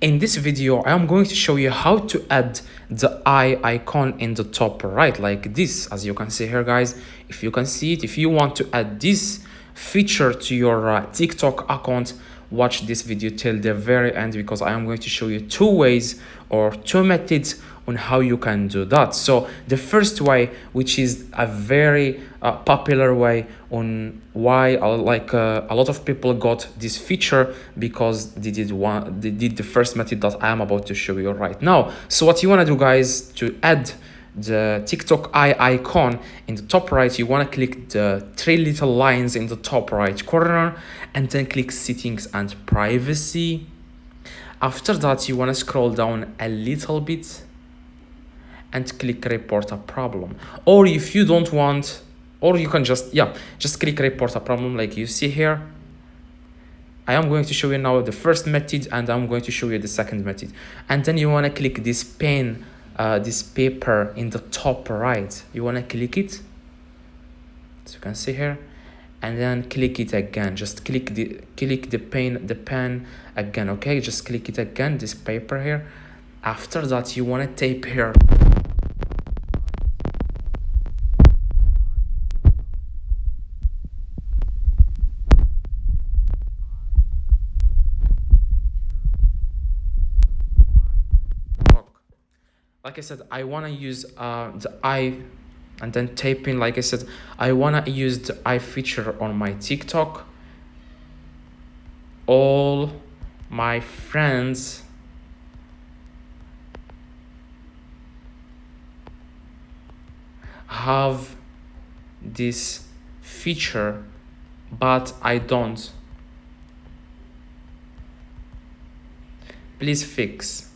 In this video, I am going to show you how to add the eye icon in the top right, like this. As you can see here, guys, if you can see it, if you want to add this feature to your TikTok account, watch this video till the very end, because I am going to show you two ways or two methods on how you can do that. So the first way, which is a very popular way on why a lot of people got this feature, because they did the first method that I am about to show you right now. So what you want to do, guys, to add the TikTok eye icon in the top right, you want to click the three little lines in the top right corner and then click settings and privacy. After that, you want to scroll down a little bit and click report a problem. Or if you don't want, or you can just click report a problem like you see here. I am going to show you now the first method, and I'm going to show you the second method. And then you want to click this pen, this paper in the top right. You want to click it, as you can see here, and then click it again. Just click the pen again. Okay, just click it again, this paper here. After that, you want to type here like I said, I want to use the eye, and then type in, like I said, I want to use the eye feature on my TikTok. All my friends have this feature, but I don't. Please fix.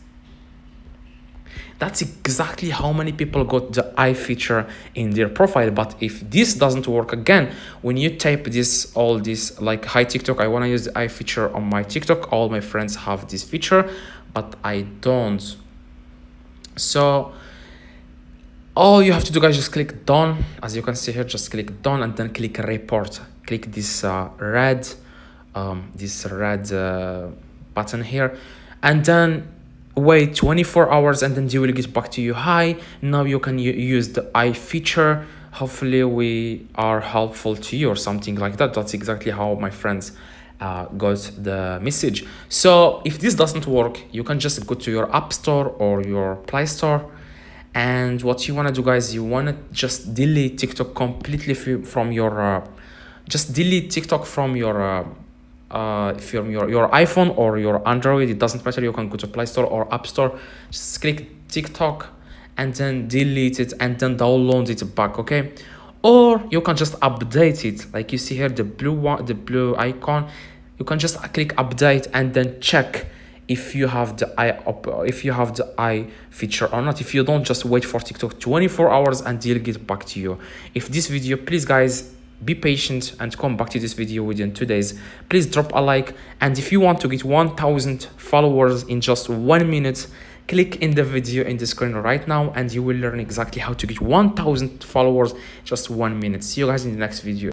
That's exactly how many people got the eye feature in their profile. But if this doesn't work, again, when you type this, all this, like, hi TikTok, I want to use the eye feature on my TikTok, all my friends have this feature, but I don't. So all you have to do, guys, just click done. As you can see here, just click done and then click report. Click this red button here, and then wait 24 hours, and then they will get back to you. Hi, now you can use the eye feature. Hopefully we are helpful to you, or something like that. That's exactly how my friends got the message. So if this doesn't work, you can just go to your App Store or your Play Store, and what you want to do, guys, you want to just delete TikTok completely from your just delete TikTok from your if your iPhone or your Android. It doesn't matter. You can go to Play Store or App Store, just click TikTok and then delete it, and then download it back. Okay, or you can just update it, like you see here, the blue icon. You can just click update and then check if you have the eye feature or not. If you don't, just wait for TikTok 24 hours and they'll get back to you. If this video, please, guys, be patient and come back to this video within 2 days. Please drop a like, and if you want to get 1000 followers in just 1 minute, click in the video in the screen right now, and you will learn exactly how to get 1000 followers just 1 minute. See you guys in the next video.